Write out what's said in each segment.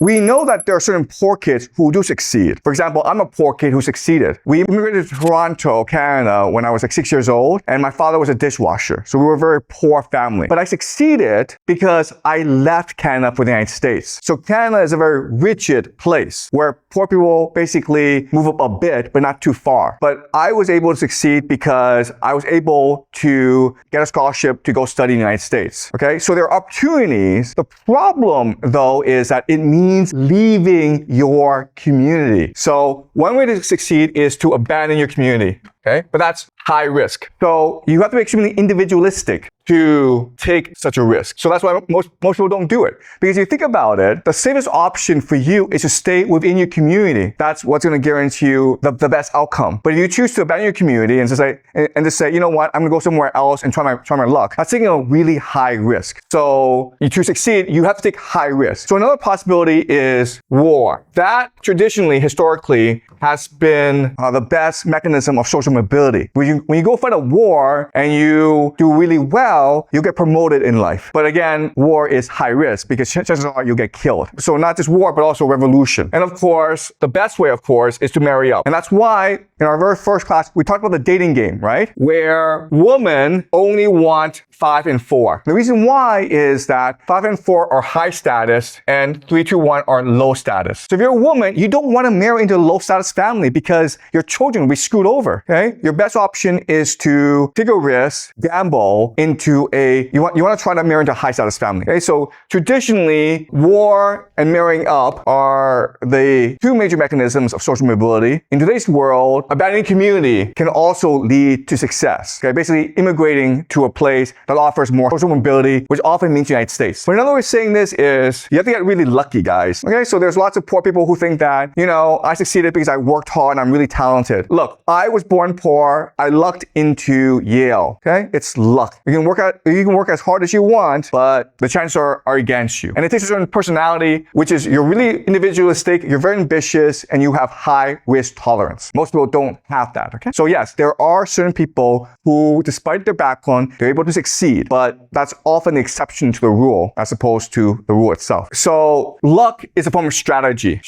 we know that there are certain poor kids who do succeed. For example, I'm a poor kid who succeeded. We immigrated to Toronto, Canada when I was like 6 years old, and my father was a dishwasher. So we were a very poor family. But I succeeded because I left Canada for the United States. So Canada is a very rigid place where poor people basically move up a bit, but not too far. But I was able to succeed because I was able to get a scholarship to go study in the United States. Okay, so there are opportunities. The problem, though, is that it means leaving your community. So one way to succeed is to abandon your community. Okay, but that's high risk. So you have to be extremely individualistic to take such a risk. So that's why most people don't do it. Because if you think about it, the safest option for you is to stay within your community. That's what's going to guarantee you the best outcome. But if you choose to abandon your community and just say, you know what, I'm going to go somewhere else and try my luck, that's taking a really high risk. So to succeed, you have to take high risk. So another possibility is war. That traditionally, historically, has been the best mechanism of social mobility. When you go fight a war and you do really well, you get promoted in life. But again, war is high risk because chances are you'll get killed. So not just war, but also revolution. And of course, the best way, of course, is to marry up. And that's why in our very first class, we talked about the dating game, right? Where women only want 5 and 4. The reason why is that 5 and 4 are high status and 3, 2, 1 are low status. So if you're a woman, you don't want to marry into a low status family because your children will be screwed over, okay? Your best option is to take a risk, gamble into you want to try to marry into a high status family, okay? So traditionally, war and marrying up are the two major mechanisms of social mobility. In today's world, abandoning community can also lead to success, okay? Basically immigrating to a place that offers more social mobility, which often means the United States. But another way of saying this is you have to get really lucky, guys, okay? So there's lots of poor people who think that, I succeeded because I worked hard and I'm really talented. Look, I was born poor. I lucked into Yale, okay? It's luck. You can work as hard as you want, but the chances are against you. And it takes a certain personality, which is you're really individualistic, you're very ambitious, and you have high risk tolerance. Most people don't have that, okay? So yes, there are certain people who, despite their background, they're able to succeed, but that's often the exception to the rule as opposed to the rule itself. So luck is a form of strategy.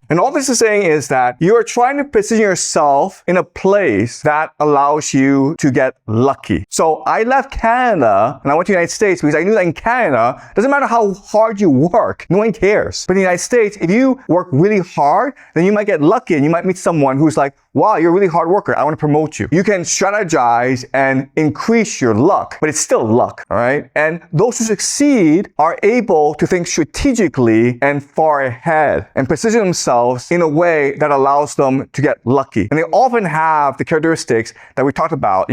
And all this is saying is that you're trying to position yourself in a place that allows you to get lucky. So I left Canada and I went to the United States because I knew that in Canada, doesn't matter how hard you work, no one cares. But in the United States, if you work really hard, then you might get lucky and you might meet someone who's like, wow, you're a really hard worker. I want to promote you. You can strategize and increase your luck, but it's still luck, all right? And those who succeed are able to think strategically and far ahead and position themselves in a way that allows them to get lucky. And they often have the characteristics that we talked about,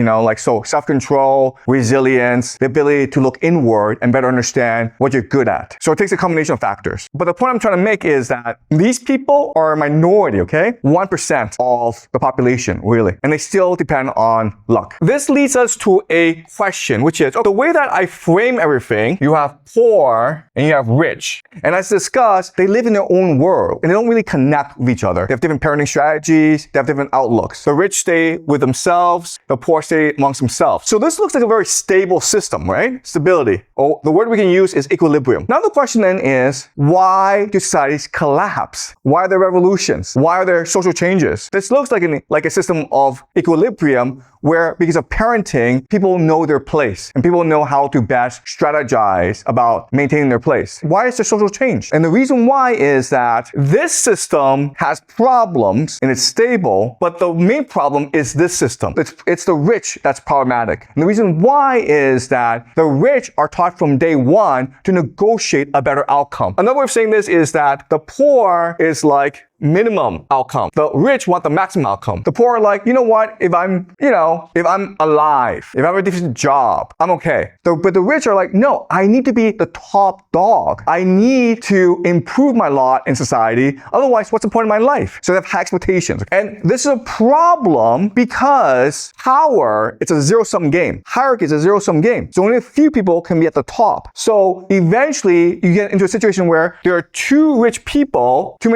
self-control, resilience, the ability to look inward and better understand what you're good at. So it takes a combination of factors. But the point I'm trying to make is that these people are a minority, okay? 1% of the population, really. And they still depend on luck. This leads us to a question, which is, the way that I frame everything, you have poor and you have rich. And as discussed, they live in their own world and they don't really connect with each other. They have different parenting strategies, they have different outlooks. The rich stay with themselves, the poor stay amongst themselves. So this looks like a very stable system, right? Stability. Oh, the word we can use is equilibrium. Now the question then is, why do societies collapse? Why are there revolutions? Why are there social changes? This looks like a system of equilibrium where, because of parenting, people know their place and people know how to best strategize about maintaining their place. Why is there social change? And the reason why is that this system has problems and it's stable, but the main problem is this system. It's the rich that's problematic. And the reason why is that the rich are taught from day one to negotiate a better outcome. Another way of saying this is that the poor is like minimum outcome. The rich want the maximum outcome. The poor are like, you know what? If I'm alive, if I have a decent job, I'm okay. But the rich are like, no, I need to be the top dog. I need to improve my lot in society. Otherwise, what's the point of my life? So they have high expectations. And this is a problem because power, it's a zero-sum game. Hierarchy is a zero-sum game. So only a few people can be at the top. So eventually, you get into a situation where there are too rich people, too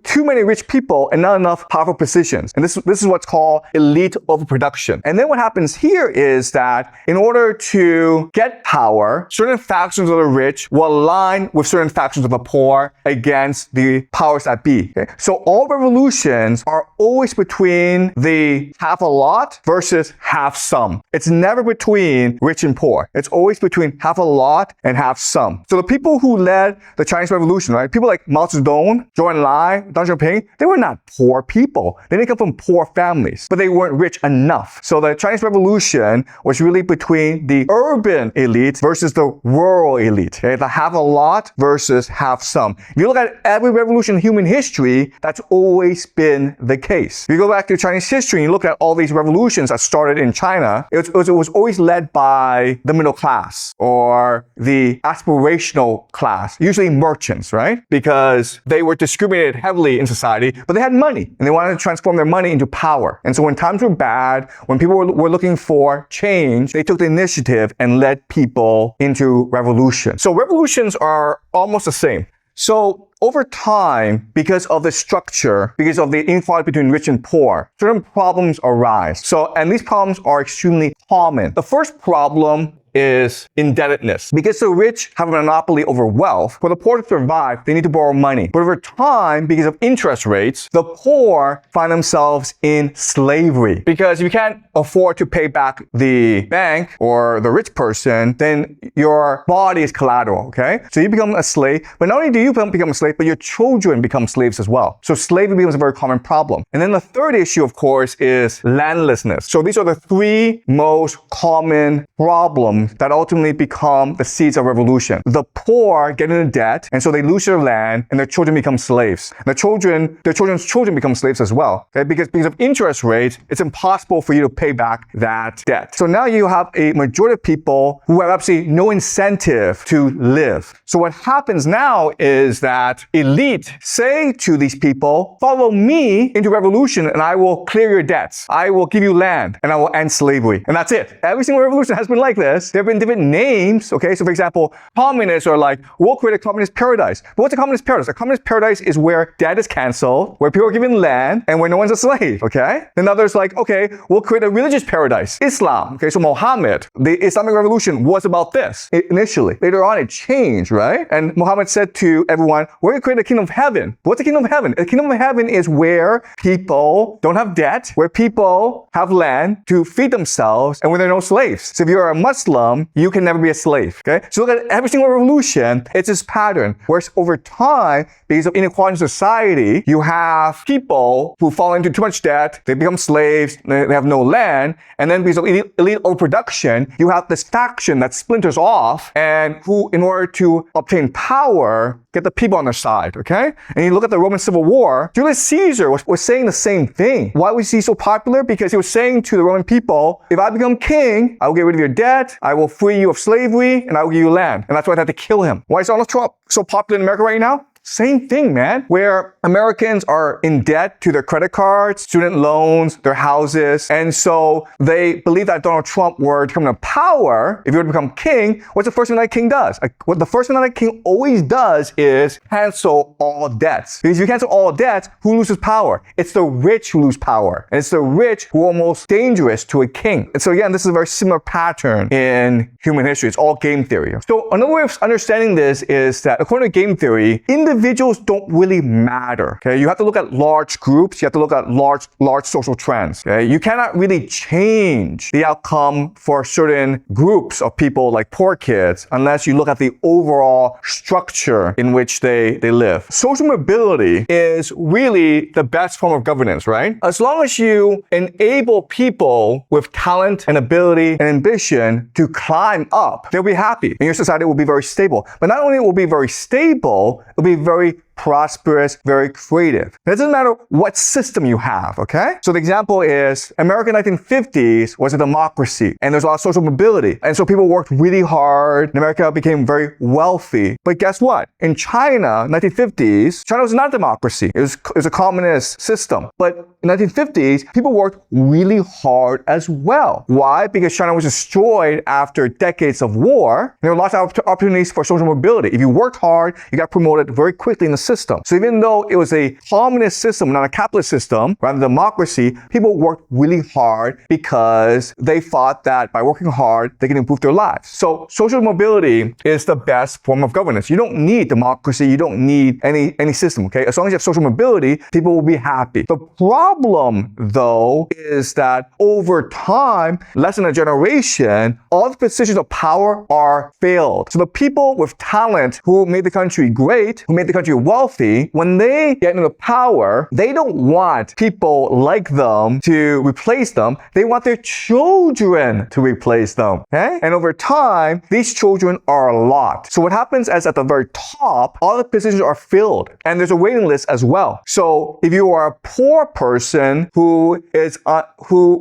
too many rich people and not enough powerful positions. And this is what's called elite overproduction. And then what happens here is that in order to get power, certain factions of the rich will align with certain factions of the poor against the powers that be. Okay? So all revolutions are always between the half a lot versus half some. It's never between rich and poor. It's always between half a lot and half some. So the people who led the Chinese Revolution, right? People like Mao Zedong, Zhou Enlai, Deng Xiaoping, they were not poor people. They didn't come from poor families, but they weren't rich enough. So the Chinese Revolution was really between the urban elite versus the rural elite. Okay? The half a lot versus half some. If you look at every revolution in human history, that's always been the case. If you go back to Chinese history and you look at all these revolutions that started in China, it was always led by the middle class or the aspirational class, usually merchants, right? Because they were discriminated heavily in society, but they had money and they wanted to transform their money into power. And so when times were bad, when people were looking for change, they took the initiative and led people into revolution. So revolutions are almost the same. So over time, because of the structure, because of the inequality between rich and poor, certain problems arise. And these problems are extremely common. The first problem is indebtedness. Because the rich have a monopoly over wealth, for the poor to survive, they need to borrow money. But over time, because of interest rates, the poor find themselves in slavery. Because if you can't afford to pay back the bank or the rich person, then your body is collateral, okay? So you become a slave, but not only do you become a slave, but your children become slaves as well. So slavery becomes a very common problem. And then the third issue, of course, is landlessness. So these are the three most common problems that ultimately become the seeds of revolution. The poor get into debt, and so they lose their land, and their children become slaves. Their children's children become slaves as well. Okay? Because of interest rates, it's impossible for you to pay back that debt. So now you have a majority of people who have absolutely no incentive to live. So what happens now is that elite say to these people, follow me into revolution and I will clear your debts. I will give you land and I will end slavery. And that's it. Every single revolution has been like this. There have been different names, okay? So for example, communists are like, we'll create a communist paradise. But what's a communist paradise? A communist paradise is where debt is canceled, where people are given land, and where no one's a slave, okay? Then others like, okay, we'll create a religious paradise. Islam, okay? So Muhammad, the Islamic Revolution was about this initially. Later on, it changed, right? And Muhammad said to everyone, we're going to create a kingdom of heaven. What's the kingdom of heaven? The kingdom of heaven is where people don't have debt, where people have land to feed themselves, and where there are no slaves. So if you're a Muslim, you can never be a slave, okay? So look at every single revolution, it's this pattern, where over time, because of inequality in society, you have people who fall into too much debt, they become slaves, they have no land, and then because of elite overproduction, you have this faction that splinters off, and who, in order to obtain power, get the people on their side, okay? And you look at the Roman Civil War, Julius Caesar was saying the same thing. Why was he so popular? Because he was saying to the Roman people, if I become king, I will get rid of your debt, I will free you of slavery, and I will give you land. And that's why they had to kill him. Why is Donald Trump so popular in America right now? Same thing, man, where Americans are in debt to their credit cards, student loans, their houses. And so they believe that Donald Trump were to come to power. If he were to become king, what's the first thing that a king does? What the first thing that a king always does is cancel all debts. Because if you cancel all debts, who loses power? It's the rich who lose power. And it's the rich who are almost dangerous to a king. And so again, this is a very similar pattern in human history. It's all game theory. So another way of understanding this is that according to game theory, individuals don't really matter, okay? You have to look at large groups. You have to look at large social trends, okay? You cannot really change the outcome for certain groups of people like poor kids unless you look at the overall structure in which they live. Social mobility is really the best form of governance, right? As long as you enable people with talent and ability and ambition to climb up, they'll be happy and your society will be very stable. But not only will it be very stable, it'll be very prosperous, very creative. It doesn't matter what system you have, okay? So the example is America in the 1950s was a democracy and there's a lot of social mobility. And so people worked really hard and America became very wealthy. But guess what? In China, 1950s, China was not a democracy. It was a communist system. But in the 1950s, people worked really hard as well. Why? Because China was destroyed after decades of war. There were lots of opportunities for social mobility. If you worked hard, you got promoted very quickly in the system. So even though it was a communist system, not a capitalist system, rather than democracy, people worked really hard because they thought that by working hard, they can improve their lives. So social mobility is the best form of governance. You don't need democracy. You don't need any system, okay? As long as you have social mobility, people will be happy. The problem, though, is that over time, less than a generation, all the positions of power are failed. So the people with talent who made the country great, who made the country wealthy, when they get into power, they don't want people like them to replace them. They want their children to replace them, okay? And over time, these children are a lot. So what happens is at the very top, all the positions are filled, and there's a waiting list as well. So if you are a poor person who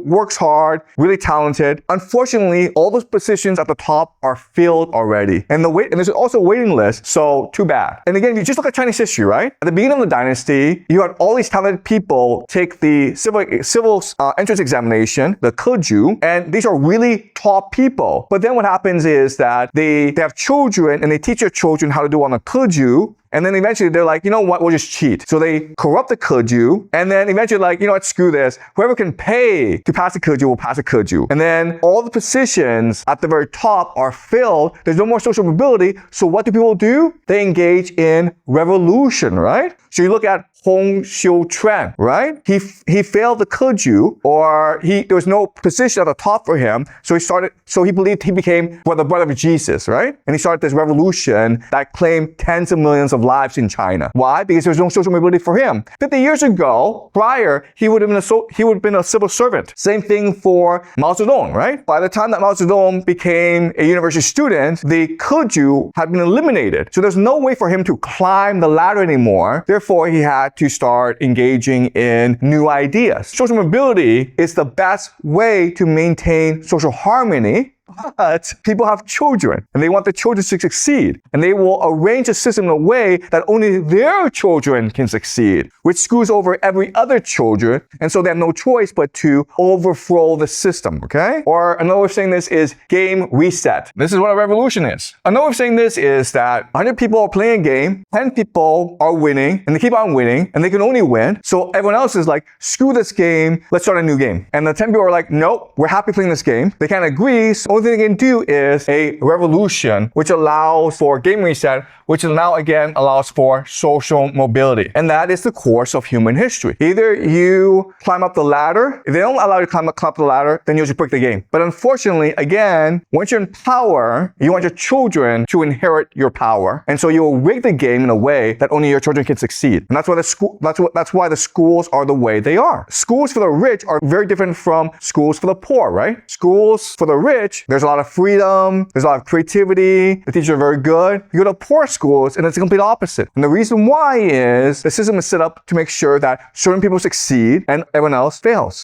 works hard, really talented, unfortunately, all those positions at the top are filled already. And there's also a waiting list, so too bad. And again, if you just look at Chinese history, right? At the beginning of the dynasty, you had all these talented people take the civil entrance examination, the Keju, and these are really top people. But then what happens is that they have children and they teach their children how to do on the Keju. And then eventually they're like, you know what, we'll just cheat. So they corrupt the Keju, and then eventually like, you know what, screw this. Whoever can pay to pass the Keju will pass the Keju. And then all the positions at the very top are filled. There's no more social mobility. So what do people do? They engage in revolution, right? So you look at Hong Xiu-Tran, right? He failed the Keju, or there was no position at the top for him. So he believed he became the brother of Jesus, right? And he started this revolution that claimed tens of millions of lives in China. Why? Because there was no social mobility for him. 50 years ago, prior, he would have been a civil servant. Same thing for Mao Zedong, right? By the time that Mao Zedong became a university student, the Keju had been eliminated. So there's no way for him to climb the ladder anymore. Therefore, he had to start engaging in new ideas. Social mobility is the best way to maintain social harmony. But people have children, and they want their children to succeed. And they will arrange a system in a way that only their children can succeed, which screws over every other children. And so they have no choice but to overthrow the system, okay? Or another way of saying this is game reset. This is what a revolution is. Another way of saying this is that 100 people are playing a game, 10 people are winning, and they keep on winning, and they can only win. So everyone else is like, screw this game, let's start a new game. And the 10 people are like, nope, we're happy playing this game. They can't agree, so only thing they can do is a revolution, which allows for game reset, which now again allows for social mobility. And that is the course of human history. Either you climb up the ladder. If they don't allow you to climb up the ladder, then you'll just break the game. But unfortunately, again, once you're in power, you want your children to inherit your power. And so you'll rig the game in a way that only your children can succeed. And that's why the schools are the way they are. Schools for the rich are very different from schools for the poor, right? Schools for the rich, there's a lot of freedom, there's a lot of creativity, the teachers are very good. You go to poor schools and it's the complete opposite. And the reason why is the system is set up to make sure that certain people succeed and everyone else fails.